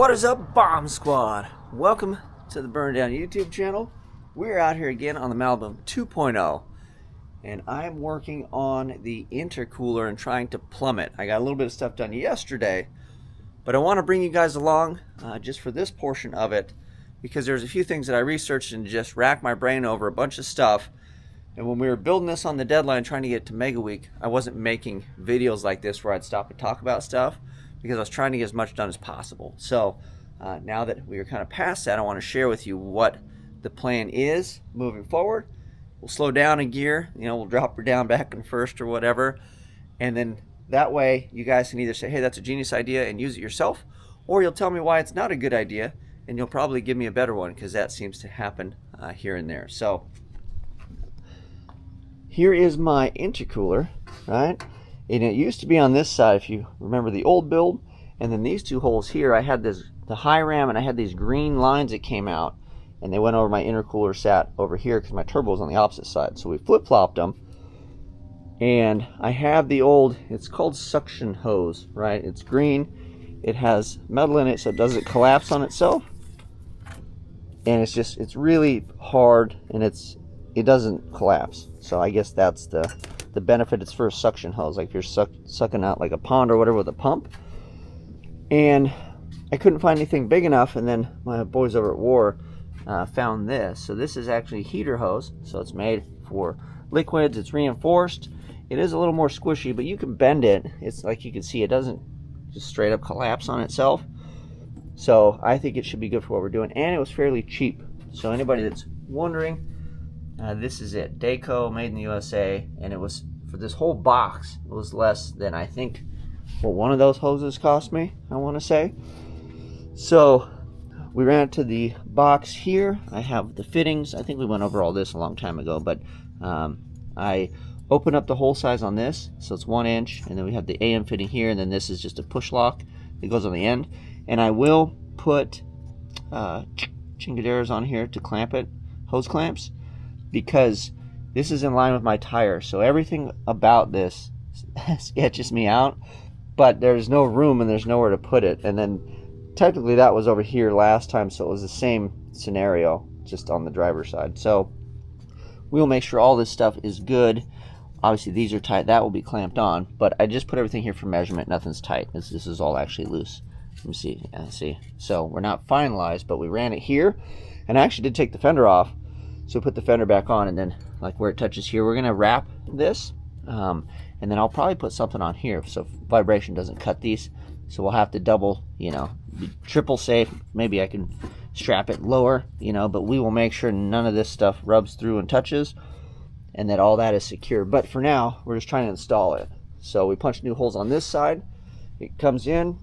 What is up, Bomb Squad? Welcome to the Burndown YouTube channel. We're out here again on the Malibu 2.0, and I'm working on the intercooler and trying to plumb it. I got a little bit of stuff done yesterday, but I want to bring you guys along just for this portion of it, because there's a few things that I researched and just racked my brain over a bunch of stuff. And when we were building this on the deadline, trying to get to Mega Week, I wasn't making videos like this where I'd stop and talk about stuff, because I was trying to get as much done as possible. So now that we are kind of past that, I want to share with you what the plan is moving forward. We'll slow down a gear, we'll drop her down back in first or whatever, and then that way you guys can either say, hey, that's a genius idea, and use it yourself, or you'll tell me why it's not a good idea, and you'll probably give me a better one, because that seems to happen here and there. So here is my intercooler, right? And it used to be on this side, if you remember the old build, and then these two holes here, I had the high ram, and I had these green lines that came out, and they went over my intercooler, sat over here because my turbo was on the opposite side. So we flip-flopped them, and I have the old, it's called suction hose, right? It's green, it has metal in it so it doesn't collapse on itself, and it's really hard, and it doesn't collapse. So I guess that's the benefit. It's for a suction hose, like if you're sucking out like a pond or whatever with a pump. And I couldn't find anything big enough, and then my boys over at War found this. So this is actually a heater hose, so it's made for liquids. It's reinforced. It is a little more squishy, but you can bend it. It's like you can see, it doesn't just straight up collapse on itself. So I think it should be good for what we're doing, and it was fairly cheap. So anybody that's wondering, this is it, Daco, made in the USA, and it was, for this whole box, it was less than, I think, what one of those hoses cost me, I want to say. So we ran it to the box here. I have the fittings. I think we went over all this a long time ago, but I open up the hole size on this, so it's 1 inch, and then we have the AM fitting here, and then this is just a push lock that goes on the end. And I will put chingaderas on here to clamp it, hose clamps, because this is in line with my tire. So everything about this sketches me out, but there's no room and there's nowhere to put it. And then technically that was over here last time, so it was the same scenario, just on the driver's side. So we'll make sure all this stuff is good. Obviously these are tight, that will be clamped on, but I just put everything here for measurement. Nothing's tight. This is all actually loose. Let me see. Yeah, see. So we're not finalized, but we ran it here, and I actually did take the fender off. So put the fender back on, and then like where it touches here, we're gonna wrap this, and then I'll probably put something on here so vibration doesn't cut these. So we'll have to double, be triple safe. Maybe I can strap it lower, but we will make sure none of this stuff rubs through and touches, and that all that is secure. But for now, we're just trying to install it. So we punched new holes on this side. It comes in,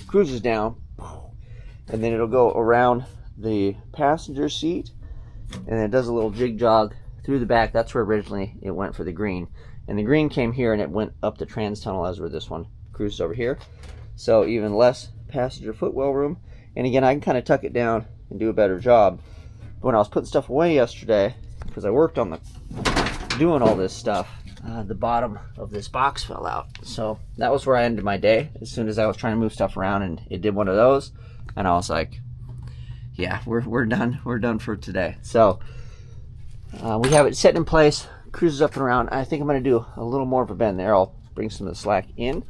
cruises down, and then it'll go around the passenger seat, and then it does a little jig jog through the back. That's where originally it went for the green, and the green came here and it went up the trans tunnel, as where this one cruises over here. So even less passenger footwell room, and again, I can kind of tuck it down and do a better job. But when I was putting stuff away yesterday, because I worked on doing all this stuff, the bottom of this box fell out. So that was where I ended my day, as soon as I was trying to move stuff around, and it did one of those, and I was like, yeah, we're done for today. So we have it set in place, cruises up and around. I think I'm going to do a little more of a bend there. I'll bring some of the slack in,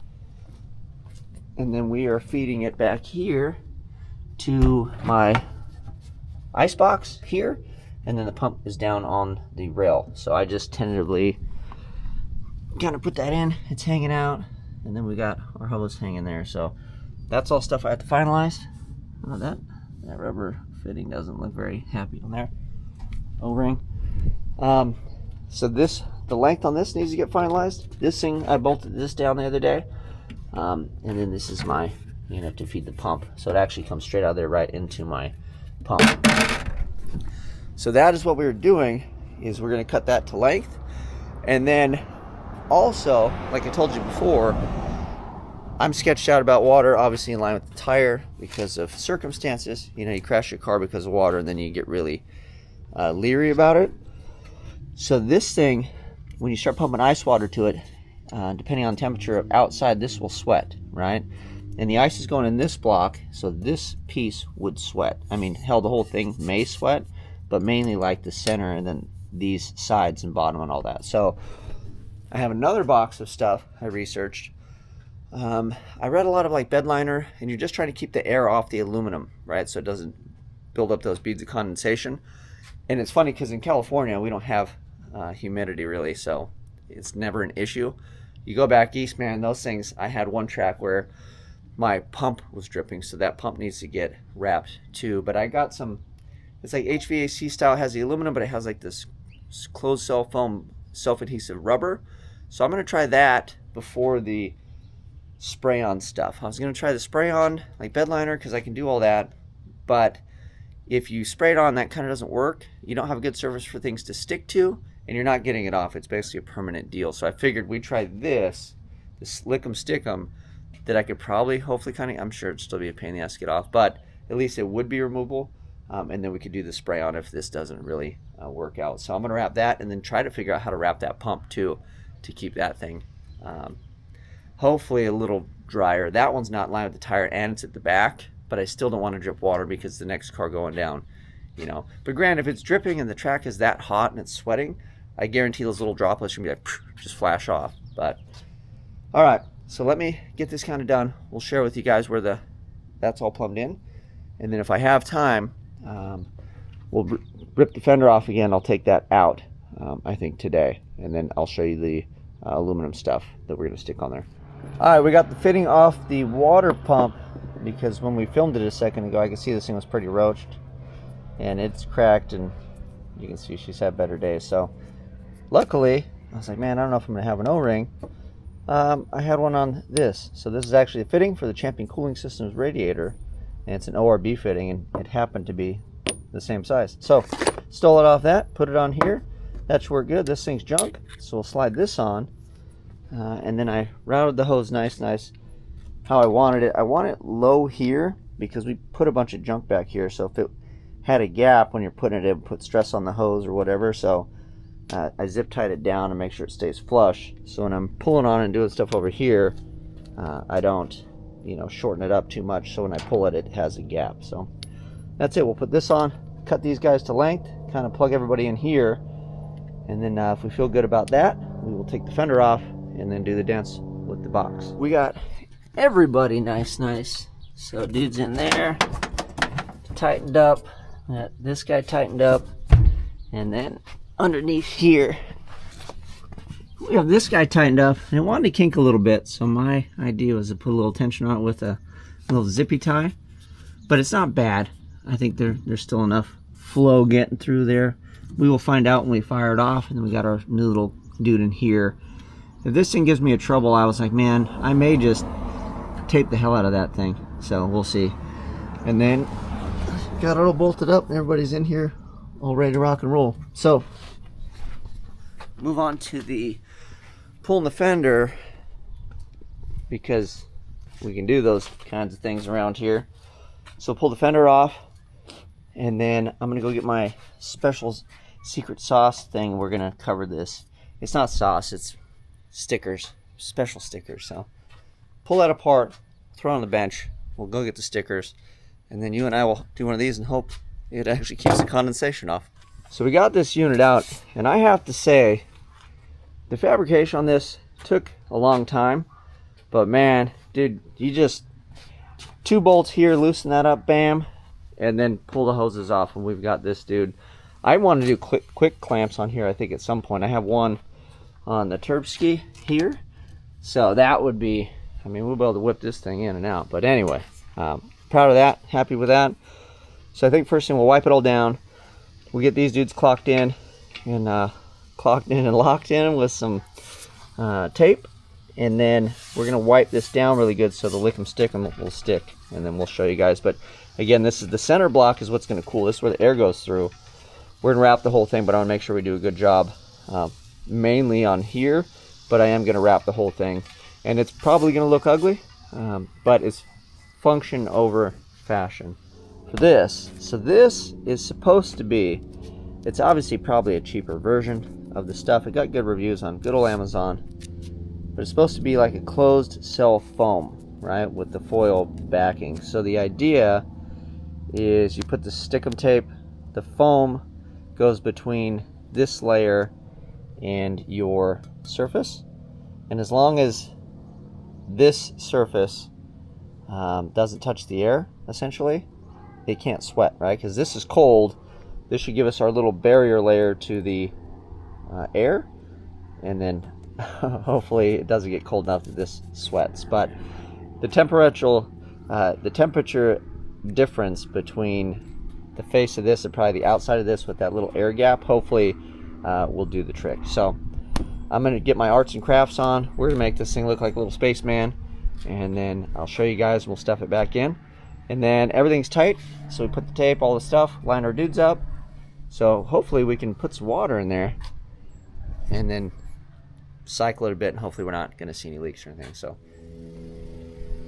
and then we are feeding it back here to my ice box here, and then the pump is down on the rail. So I just tentatively kind of put that in. It's hanging out, and then we got our hose hanging there. So that's all stuff I have to finalize. That rubber fitting doesn't look very happy on there. O-ring. So the length on this needs to get finalized. This thing, I bolted this down the other day, and then this is my to feed the pump. So it actually comes straight out of there right into my pump. So that is what we were doing, is we're going to cut that to length, and then also, like I told you before, I'm sketched out about water, obviously in line with the tire because of circumstances. You crash your car because of water, and then you get really leery about it. So this thing, when you start pumping ice water to it, depending on temperature outside, this will sweat, right? and the ice is going in this block, so this piece would sweat. I mean, hell, the whole thing may sweat, but mainly like the center and then these sides and bottom and all that. So I have another box of stuff I researched. I read a lot of like bed liner, and you're just trying to keep the air off the aluminum, right? So it doesn't build up those beads of condensation. And it's funny because in California, we don't have humidity really, so it's never an issue. You go back east, man, those things, I had one track where my pump was dripping, so that pump needs to get wrapped too. But I got some, it's like HVAC style, has the aluminum, but it has like this closed cell foam self-adhesive rubber. So I'm going to try that before the spray on stuff. I was going to try the spray on like bed liner because I can do all that, but if you spray it on, that kind of doesn't work. You don't have a good surface for things to stick to, and you're not getting it off. It's basically a permanent deal. So I figured we'd try this lick 'em stick 'em, that I could probably hopefully kind of, I'm sure it'd still be a pain in the ass to get off, but at least it would be removable. And then we could do the spray on if this doesn't really work out. So I'm going to wrap that and then try to figure out how to wrap that pump too to keep that thing hopefully a little drier. That one's not in line with the tire and it's at the back, but I still don't want to drip water because the next car going down, you know. But granted, if it's dripping and the track is that hot and it's sweating, I guarantee those little droplets are going to be like, just flash off. But all right, so let me get this kind of done. We'll share with you guys where that's all plumbed in. And then if I have time, we'll rip the fender off again. I'll take that out, I think today. And then I'll show you the aluminum stuff that we're going to stick on there. All right, we got the fitting off the water pump because when we filmed it a second ago, I could see this thing was pretty roached. And it's cracked, and you can see she's had better days. So luckily, I was like, man, I don't know if I'm going to have an O-ring. I had one on this. So this is actually a fitting for the Champion Cooling Systems radiator. And it's an ORB fitting, and it happened to be the same size. So stole it off that, put it on here. That should work good. This thing's junk, so we'll slide this on. And then I routed the hose nice how I wanted it. I want it low here because we put a bunch of junk back here. So if it had a gap when you're putting it, it would put stress on the hose or whatever. So I zip tied it down and make sure it stays flush. So when I'm pulling on it and doing stuff over here, I don't, you know, shorten it up too much. So when I pull it, it has a gap. So that's it. We'll put this on, cut these guys to length, kind of plug everybody in here. And then if we feel good about that, we will take the fender off and then do the dance with the box. We got everybody nice. So dude's in there, tightened up. This guy tightened up. And then underneath here, we have this guy tightened up. And it wanted to kink a little bit. So my idea was to put a little tension on it with a little zippy tie. But it's not bad. I think there's still enough flow getting through there. We will find out when we fire it off. And then we got our new little dude in here. If this thing gives me a trouble, I was like, man, I may just tape the hell out of that thing. So we'll see. And then got it all bolted up and everybody's in here all ready to rock and roll. So move on to the pulling the fender, because we can do those kinds of things around here. So pull the fender off, and then I'm gonna go get my special secret sauce thing. We're gonna cover this. It's not sauce, it's stickers, special stickers. So pull that apart, throw it on the bench. We'll go get the stickers, and then you and I will do one of these and hope it actually keeps the condensation off. So we got this unit out, and I have to say the fabrication on this took a long time, but man, dude, you just 2 bolts here, loosen that up, bam, and then pull the hoses off, and we've got this dude. I want to do quick clamps on here, I think, at some point. I have one on the Turbski here, so that would be, I mean, we'll be able to whip this thing in and out. But anyway, proud of that, happy with that. So I think first thing, we'll wipe it all down. We'll get these dudes clocked in and locked in with some tape, and then we're gonna wipe this down really good so the lick 'em stick 'em will stick, and then we'll show you guys. But again, this is the center block is what's gonna cool. This is where the air goes through. We're gonna wrap the whole thing, but I wanna make sure we do a good job, mainly on here, but I am gonna wrap the whole thing. And it's probably gonna look ugly, but it's function over fashion for this. So this is supposed to be, it's obviously probably a cheaper version of the stuff. It got good reviews on good old Amazon, but it's supposed to be like a closed cell foam, right, with the foil backing. So the idea is you put the stickum tape, the foam goes between this layer and your surface, and as long as this surface doesn't touch the air, essentially, they can't sweat, right? Because this is cold. This should give us our little barrier layer to the air, and then hopefully it doesn't get cold enough that this sweats. But the temperature difference between the face of this and probably the outside of this with that little air gap, hopefully will do the trick. So I'm gonna get my arts and crafts on. We're gonna make this thing look like a little spaceman, and then I'll show you guys and we'll stuff it back in. And then everything's tight, so we put the tape, all the stuff, line our dudes up. So hopefully we can put some water in there and then cycle it a bit, and hopefully we're not gonna see any leaks or anything. So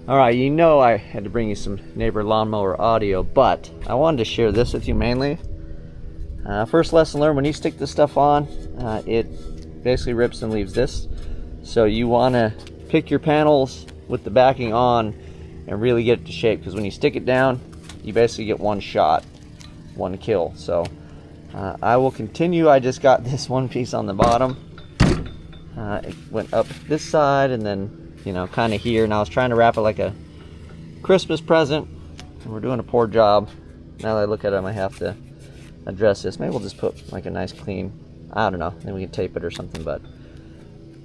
all right, you know I had to bring you some neighbor lawnmower audio, but I wanted to share this with you mainly. First lesson learned, when you stick this stuff on, it basically rips and leaves this. So you wanna pick your panels with the backing on and really get it to shape, because when you stick it down, you basically get one shot, one kill. So I will continue. I just got this one piece on the bottom. It went up this side and then, you know, kind of here, and I was trying to wrap it like a Christmas present, and we're doing a poor job. Now that I look at it, I might have to address this. Maybe we'll just put like a nice clean, I don't know, then we can tape it or something. But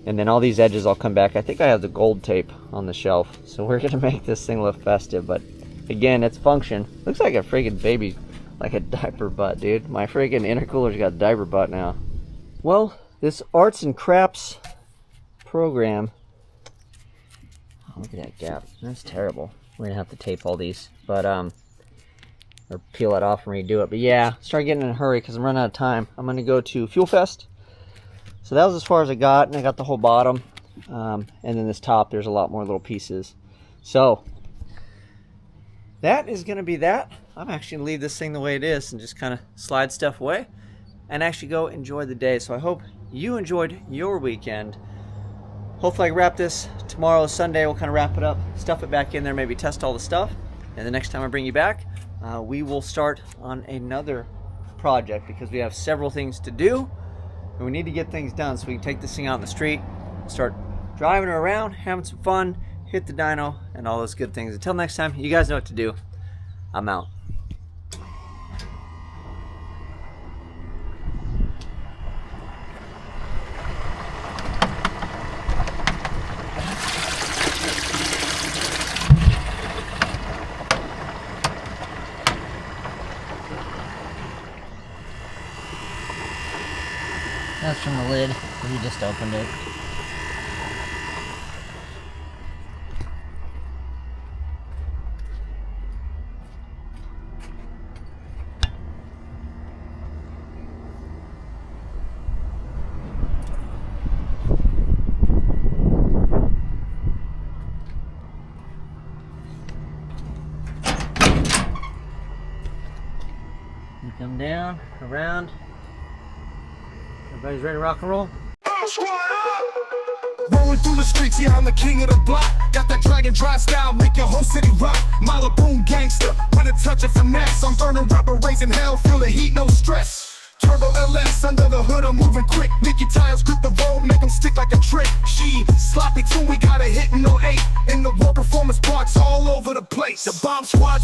and then all these edges all come back. I think I have the gold tape on the shelf, so we're gonna make this thing look festive. But again, its function looks like a friggin' baby, like a diaper butt, dude. My friggin' intercooler's got a diaper butt now. Well, this arts and crafts program, oh, look at that gap, that's terrible. We're gonna have to tape all these, but or peel it off and redo it. But yeah, start getting in a hurry because I'm running out of time. I'm gonna go to Fuel Fest. So that was as far as I got, and I got the whole bottom, and then this top, there's a lot more little pieces. So that is gonna be that. I'm actually gonna leave this thing the way it is and just kind of slide stuff away and actually go enjoy the day. So I hope you enjoyed your weekend. Hopefully I can wrap this tomorrow, Sunday. We'll kind of wrap it up, stuff it back in there, maybe test all the stuff. And the next time I bring you back, we will start on another project, because we have several things to do and we need to get things done so we can take this thing out in the street, start driving it around, having some fun, hit the dyno, and all those good things. Until next time, you guys know what to do. I'm out. That's from the lid. We just opened it. You come down, around. Everybody's ready to rock and roll? Rolling through the streets, yeah, I'm the king of the block. Got that dragon drive style, make your whole city rock. Malibu gangster, with a touch of finesse. I'm burning rubber, raising hell, feel the heat, no stress. Turbo LS, under the hood, I'm moving quick. Nicky tires, grip the road, make them stick like a trick. She, sloppy too, we got a hit in 08. In the war performance parts all over the place. The bomb squad's